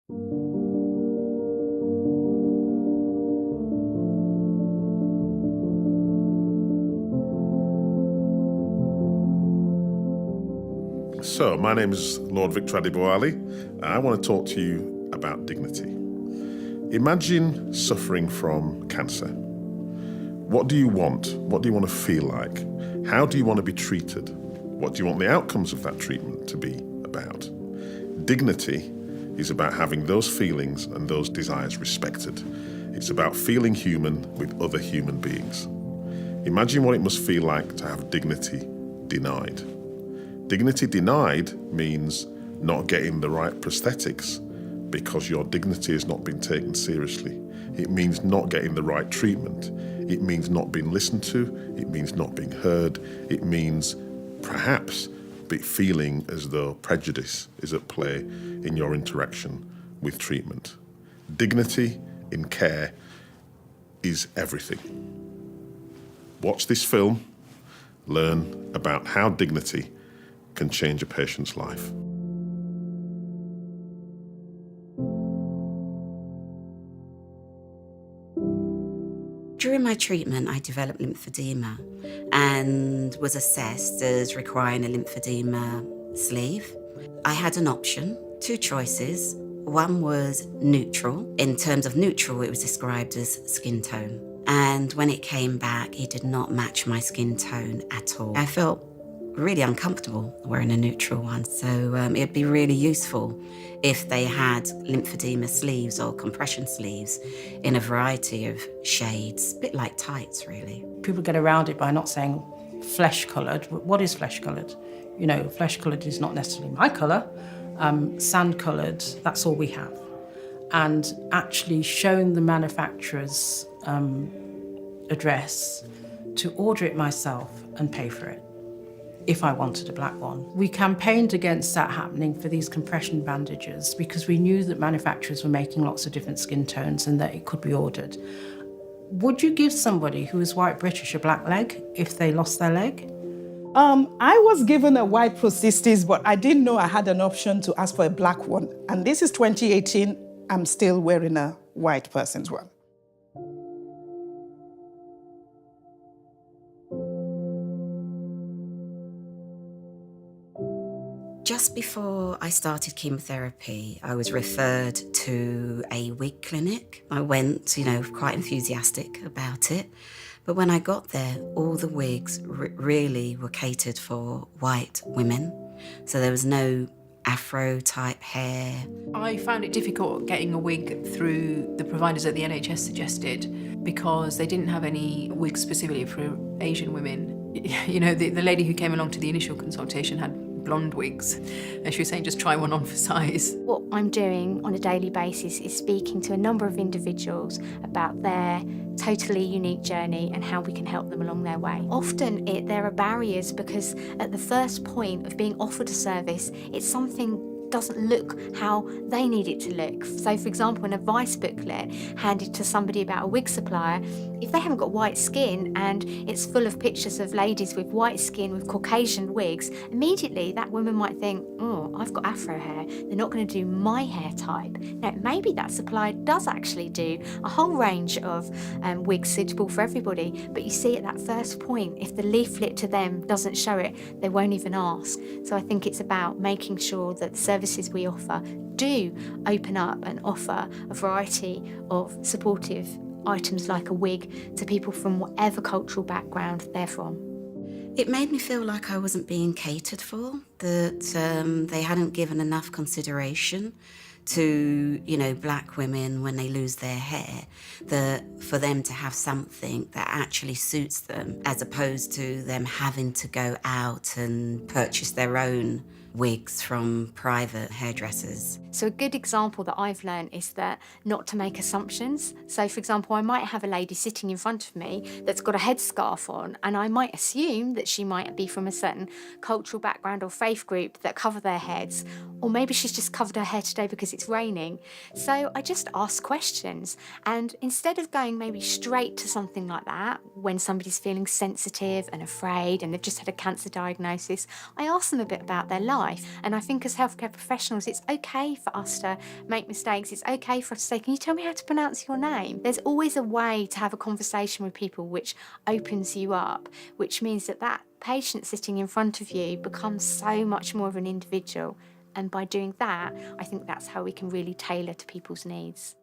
So, my name is Lord Victor Adeboali, and I want to talk to you about dignity. Imagine suffering from cancer. What do you want? What do you want to feel like? How do you want to be treated? What do you want the outcomes of that treatment to be about? Dignity is about having those feelings and those desires respected. It's about feeling human with other human beings. Imagine what it must feel like to have dignity denied. Dignity denied means not getting the right prosthetics because your dignity has not been taken seriously. It means not getting the right treatment. It means not being listened to. It means not being heard. It means perhaps feeling as though prejudice is at play in your interaction with treatment. Dignity in care is everything. Watch this film, learn about how dignity can change a patient's life. During my treatment, I developed lymphedema and was assessed as requiring a lymphedema sleeve. I had an option, two choices. One was neutral. In terms of neutral, it was described as skin tone. And when it came back, it did not match my skin tone at all. I felt really uncomfortable wearing a neutral one, so it'd be really useful if they had lymphedema sleeves or compression sleeves in a variety of shades, a bit like tights, really. People get around it by not saying flesh-coloured. What is flesh-coloured? You know, flesh-coloured is not necessarily my colour. Sand-coloured, that's all we have. And actually showing the manufacturer's address to order it myself and pay for it, if I wanted a black one. We campaigned against that happening for these compression bandages because we knew that manufacturers were making lots of different skin tones and that it could be ordered. Would you give somebody who is white British a black leg if they lost their leg? I was given a white prosthesis, but I didn't know I had an option to ask for a black one. And this is 2018, I'm still wearing a white person's one. Just before I started chemotherapy, I was referred to a wig clinic. I went, quite enthusiastic about it. But when I got there, all the wigs really were catered for white women. So there was no afro-type hair. I found it difficult getting a wig through the providers that the NHS suggested because they didn't have any wigs specifically for Asian women. You know, the lady who came along to the initial consultation had blonde wigs, and she was saying just try one on for size. What I'm doing on a daily basis is speaking to a number of individuals about their totally unique journey and how we can help them along their way. Often there are barriers because at the first point of being offered a service, it's something doesn't look how they need it to look. So for example, an advice booklet handed to somebody about a wig supplier, if they haven't got white skin and it's full of pictures of ladies with white skin with Caucasian wigs, immediately that woman might think, oh, I've got afro hair, they're not going to do my hair type. Now maybe that supplier does actually do a whole range of wigs suitable for everybody, but you see at that first point, if the leaflet to them doesn't show it, they won't even ask. So I think it's about making sure that the services we offer do open up and offer a variety of supportive items like a wig to people from whatever cultural background they're from. It made me feel like I wasn't being catered for, that they hadn't given enough consideration to, black women when they lose their hair, that for them to have something that actually suits them, as opposed to them having to go out and purchase their own wigs from private hairdressers. So a good example that I've learned is that not to make assumptions. So for example, I might have a lady sitting in front of me that's got a headscarf on, and I might assume that she might be from a certain cultural background or faith group that cover their heads. Or maybe she's just covered her hair today because it's raining. So I just ask questions. And instead of going maybe straight to something like that, when somebody's feeling sensitive and afraid and they've just had a cancer diagnosis, I ask them a bit about their life. And I think as healthcare professionals, it's okay for us to make mistakes. It's okay for us to say, can you tell me how to pronounce your name? There's always a way to have a conversation with people which opens you up, which means that that patient sitting in front of you becomes so much more of an individual. And by doing that, I think that's how we can really tailor to people's needs.